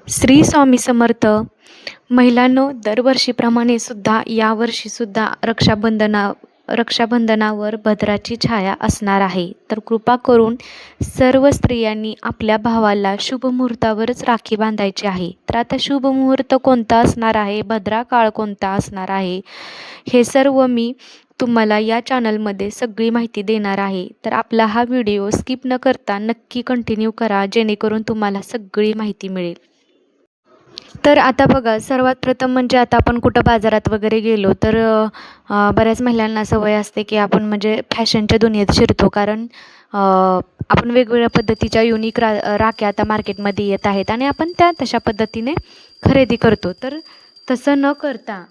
श्री स्वामी समर्थ. महिलांनो, दरवर्षीप्रमाणे सुद्धा यावर्षीसुद्धा रक्षाबंधनावर भद्राची छाया असणार आहे. तर कृपा करून सर्व स्त्रियांनी आपल्या भावाला शुभ मुहूर्तावरच राखी बांधायची आहे. तर आता शुभ मुहूर्त कोणता असणार आहे, भद्रा काळ कोणता असणार आहे, हे सर्व मी तुम्हाला या चॅनलमध्ये सगळी माहिती देणार आहे. तर आपला हा व्हिडिओ स्किप न करता नक्की कंटिन्यू करा, जेणेकरून तुम्हाला सगळी माहिती मिळेल. तर आता बघा, सर्वात प्रथम म्हणजे आता आपण कुठं बाजारात वगैरे गेलो तर बऱ्याच महिलांना सवय असते की आपण म्हणजे फॅशनच्या दुनियेत शिरतो. कारण आपण वेगवेगळ्या पद्धतीच्या युनिक राख्या आता मार्केटमध्ये येत आहेत आणि आपण त्या तशा पद्धतीने खरेदी करतो. तर तसं न करता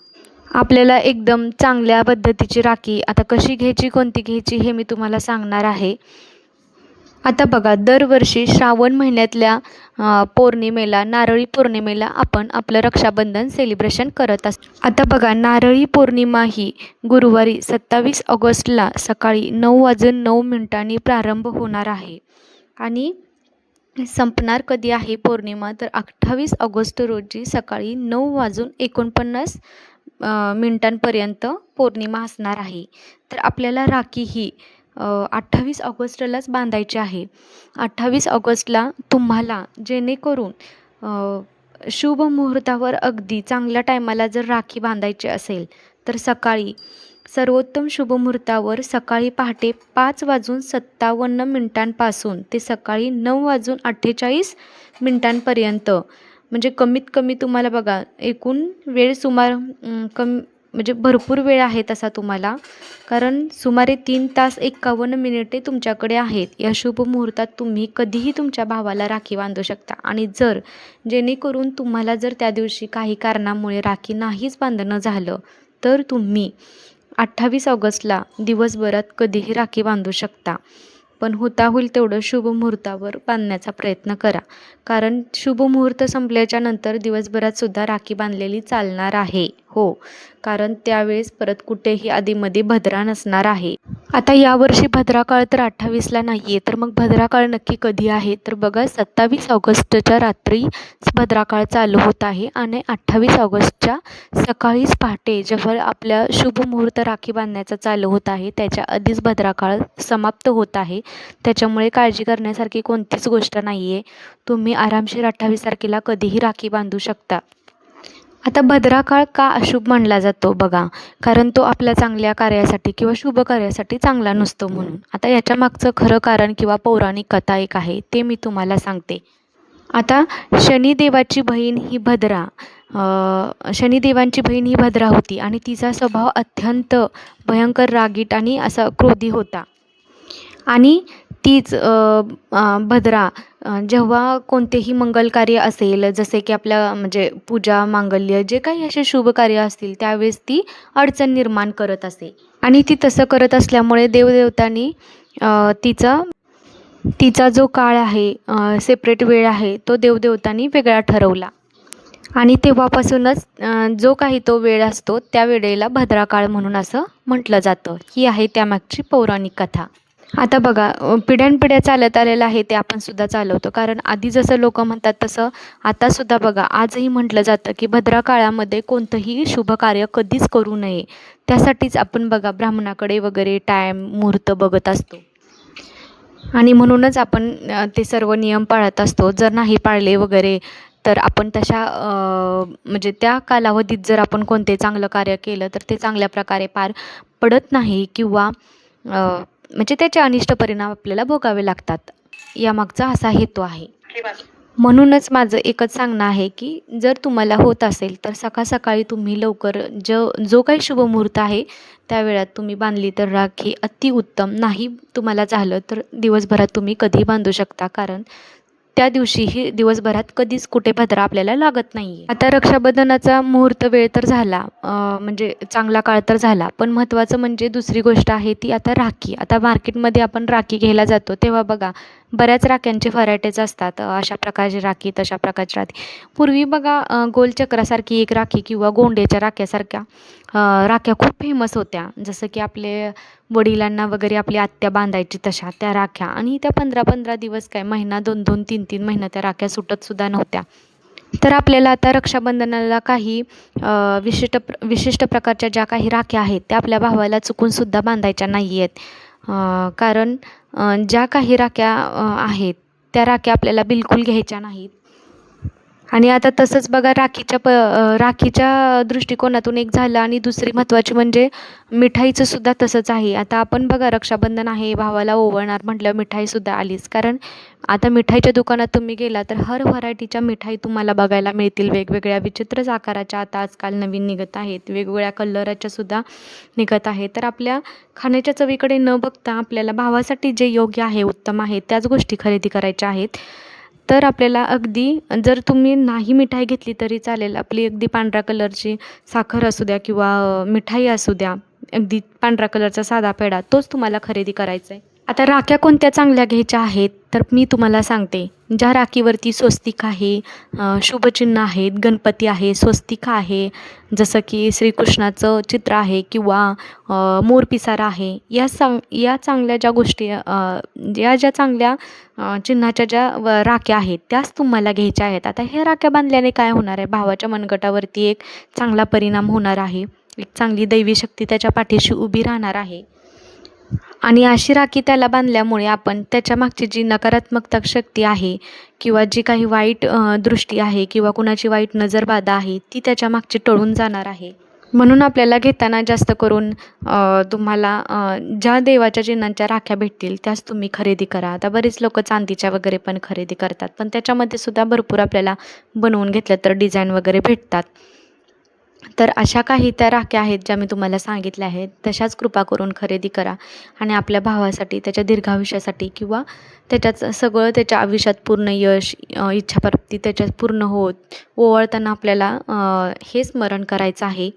आपल्याला एकदम चांगल्या पद्धतीची राखी आता कशी घ्यायची, कोणती घ्यायची, हे मी तुम्हाला सांगणार आहे. आता बघा, दरवर्षी श्रावण महिन्यातल्या पौर्णिमेला, नारळी पौर्णिमेला आपण आपलं रक्षाबंधन सेलिब्रेशन करत असतो. आता बघा, नारळी पौर्णिमा ही गुरुवारी 27 ऑगस्टला सकाळी 9:09 प्रारंभ होणार आहे आणि संपणार कधी आहे पौर्णिमा, तर 28 ऑगस्ट रोजी सकाळी 9:49 मिनिटांपर्यंत पौर्णिमा असणार आहे. तर आपल्याला राखी ही 28 ऑगस्टलाच बांधायची आहे. 28 ऑगस्टला तुम्हाला जेणेकरून शुभ मुहूर्तावर अगदी चांगल्या टायमाला जर राखी बांधायची असेल तर सकाळी सर्वोत्तम शुभ मुहूर्तावर सकाळी पहाटे 5:57 ते सकाळी 9:48 म्हणजे कमीत कमी तुम्हाला बघा, एकूण वेळ सुमार म्हणजे भरपूर वेळ आहे तसा तुम्हाला, कारण सुमारे 3 तास 51 मिनिटे तुमच्याकडे आहेत. या शुभ मुहूर्तात तुम्ही कधीही तुमच्या भावाला राखी बांधू शकता. आणि जेणेकरून तुम्हाला जर त्या दिवशी काही कारणामुळे राखी नाहीच बांधणं झालं तर तुम्ही 28 ऑगस्टला दिवसभरात कधीही राखी बांधू शकता. पण होता होईल तेवढं शुभ मुहूर्तावर बांधण्याचा प्रयत्न करा, कारण शुभ मुहूर्त संपल्याच्या नंतर दिवसभरात सुद्धा राखी बांधलेली चालणार आहे. हो, कारण त्यावेळेस परत कुठेही आधीमध्ये भद्रा नसणार आहे. आता यावर्षी भद्रा काळ तर 28ला नाही आहे, तर मग भद्रा काळ नक्की कधी आहे, तर बघा 27 ऑगस्टच्या रात्री भद्रा काळ चालू होत आहे आणि 28 ऑगस्टच्या सकाळीच पहाटे जेव्हा आपल्या शुभ मुहूर्त राखी बांधण्याचा चालू होत आहे त्याच्या आधीच भद्रा काळ समाप्त होत आहे. त्याच्यामुळे काळजी करण्यासारखी कोणतीच गोष्ट नाही आहे. तुम्ही आरामशीर 28 तारखेला कधीही राखी बांधू शकता. आता भद्रा काळ का अशुभ मानला जातो बघा, कारण तो आपल्या चांगल्या कार्यासाठी किंवा शुभ कार्यासाठी चांगला नसतो म्हणून. आता याच्या मागचं खरं कारण किंवा पौराणिक कथा एक आहे, ते मी तुम्हाला सांगते. आता शनिदेवांची बहीण ही भद्रा होती आणि तिचा स्वभाव अत्यंत भयंकर, रागीट आणि असा क्रोधी होता. आणि तीच भद्रा जेव्हा कोणतेही मंगल कार्य असेल, जसे की आपल्या म्हणजे पूजा, मांगल्य, जे काही असे शुभ कार्य असतील त्यावेळेस ती अडचण निर्माण करत असे. आणि ती तसं करत असल्यामुळे देवदेवतांनी तिचा जो काळ आहे, सेपरेट वेळ आहे, तो देवदेवतांनी वेगळा ठरवला आणि तेव्हापासूनच जो काही तो वेळ असतो त्या वेळेला भद्रा काळ म्हणून असं म्हटलं जातं. ही आहे त्यामागची पौराणिक कथा. आता बघा, पिढ्यानपिढ्या चालत आलेलं आहे ते आपण सुद्धा चालवतो, कारण आधी जसं लोक म्हणतात तसं आतासुद्धा बघा, आजही म्हटलं जातं की भद्रा काळामध्ये कोणतंही शुभ कार्य कधीच करू नये. त्यासाठीच आपण बघा ब्राह्मणाकडे वगैरे टाईम मुहूर्त बघत असतो आणि म्हणूनच आपण ते सर्व नियम पाळत असतो. जर नाही पाळले वगैरे तर आपण तशा म्हणजे त्या कालावधीत जर आपण कोणते चांगलं कार्य केलं तर ते चांगल्या प्रकारे पार पडत नाही किंवा म्हणजे त्याचे अनिष्ट परिणाम आपल्याला भोगावे लागतात. यामागचा असा हेतू आहे. म्हणूनच माझं एकच सांगणं आहे की जर तुम्हाला होत असेल तर सकाळ सकाळी तुम्ही लवकर जो काही शुभ मुहूर्त आहे त्या वेळात तुम्ही बांधली तर राखी अतिउत्तम. नाही तुम्हाला झालं तर दिवसभरात तुम्ही कधी बांधू शकता, कारण त्या दिवशीही दिवसभरात कधीच कुठे भद्रा आपल्याला लागत नाही. आता रक्षाबंधनाचा मुहूर्त वेळ तर झाला, म्हणजे चांगला काळ तर झाला, पण महत्त्वाचं म्हणजे दुसरी गोष्ट आहे ती आता राखी. आता मार्केटमध्ये आपण राखी घ्यायला जातो तेव्हा बघा बऱ्याच राख्यांचे व्हरायटीज असतात. अशा प्रकारची राखी, तशा प्रकारची राखी. पूर्वी बघा गोलचक्रासारखी एक राखी किंवा गोंड्याच्या राख्यासारख्या राख्या खूप फेमस होत्या, जसं की आपले वडिलांना वगैरे आपली आत्या बांधायची तशा त्या राख्या. आणि त्या 15-15 दिवस काय, महिना, 2-2, 3-3 महिना त्या राख्या सुटतसुद्धा नव्हत्या. तर आपल्याला आता रक्षाबंधनाला काही विशिष्ट प्रकारच्या ज्या काही राख्या आहेत त्या आपल्या भावाला चुकूनसुद्धा बांधायच्या नाही आहेत. कारण ज्या काही राख्या आहेत त्या राख्या आपल्याला बिलकुल घ्यायच्या नाहीत. आणि आता तसंच बघा राखीच्या दृष्टिकोनातून एक झालं आणि दुसरी महत्त्वाची म्हणजे मिठाईचं सुद्धा तसंच आहे. आता आपण बघा रक्षाबंधन आहे, भावाला ओवाळणार म्हटल्यावर मिठाईसुद्धा आलीच. कारण आता मिठाईच्या दुकानात तुम्ही गेला तर हर व्हरायटीच्या मिठाई तुम्हाला बघायला मिळतील. वेगवेगळ्या विचित्रच आकाराच्या आता आजकाल नवीन निघत आहेत, वेगवेगळ्या कलराच्या सुद्धा निघत आहेत. तर आपल्या खाण्याच्या चवीकडे न बघता आपल्याला भावासाठी जे योग्य आहे, उत्तम आहे त्याच गोष्टी खरेदी करायच्या आहेत. तर आपल्याला अगदी जर तुम्ही नाही मिठाई घेतली तरी चालेल, आपली अगदी पांढऱ्या कलरची साखर असू द्या किंवा मिठाई असू द्या, अगदी पांढऱ्या कलरचा साधा पेढा तोच तुम्हाला खरेदी करायचा आहे. आता राख्या कोणत्या चांगल्या घ्यायच्या आहेत तर मी तुम्हाला सांगते. ज्या राखीवरती स्वस्तिक आहे, शुभचिन्ह आहेत, गणपती आहे, स्वस्तिक आहे, जसं की श्रीकृष्णाचं चित्र आहे किंवा मोरपिसारा आहे, या चांगल्या ज्या गोष्टी ज्या चांगल्या चिन्हाच्या ज्या राख्या आहेत त्याच तुम्हाला घ्यायच्या आहेत. आता ह्या राख्या बांधल्याने काय होणार आहे, भावाच्या मनगटावरती एक चांगला परिणाम होणार आहे, एक चांगली दैवी शक्ती त्याच्या पाठीशी उभी राहणार आहे. आणि अशी राखी त्याला बांधल्यामुळे आपण त्याच्या मागची जी नकारात्मक शक्ती आहे किंवा जी काही वाईट दृष्टी आहे किंवा कुणाची वाईट नजरबाधा आहे ती त्याच्या मागची टळून जाणार आहे. म्हणून आपल्याला घेताना जास्त करून तुम्हाला ज्या देवाच्या चिन्हांच्या राख्या भेटतील त्याच तुम्ही खरेदी करा. आता बरेच लोक चांदीच्या वगैरे पण खरेदी करतात, पण त्याच्यामध्ये सुद्धा भरपूर आपल्याला बनवून घेतलं तर डिझाईन वगैरे भेटतात. तर अशा काही त्या राख्या आहेत ज्या मी तुम्हाला सांगितल्या आहेत, तशाच कृपा करून खरेदी करा आणि आपल्या भावासाठी, त्याच्या दीर्घायुष्यासाठी किंवा सगळं त्याच्या आयुष्यात पूर्ण यश, इच्छाप्राप्ती त्याच्यात पूर्ण होत ओवाळताना आपल्याला हे स्मरण करायचं आहे.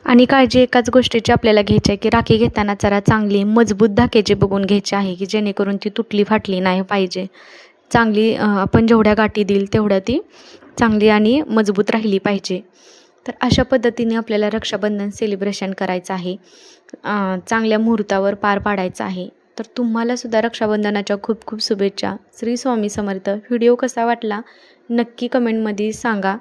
आणि काळजी एकाच गोष्टीची आपल्याला घ्यायची आहे की राखी घेताना जरा चांगली मजबूत धाग्याची बघून घ्यायची आहे की जेणेकरून ती तुटली फाटली नाही पाहिजे. चांगली आपण जेवढ्या गाठी देईल तेवढ्या ती चांगली आणि मजबूत राहिली पाहिजे. तर अशा पद्धतीने आपल्याला रक्षाबंधन सेलिब्रेशन करायचं आहे, चांगल्या मुहूर्तावर पार पाडायचं आहे. तर तुम्हालासुद्धा रक्षाबंधनाच्या खूप खूप शुभेच्छा. श्री स्वामी समर्थ. व्हिडिओ कसा वाटला नक्की कमेंटमध्ये सांगा.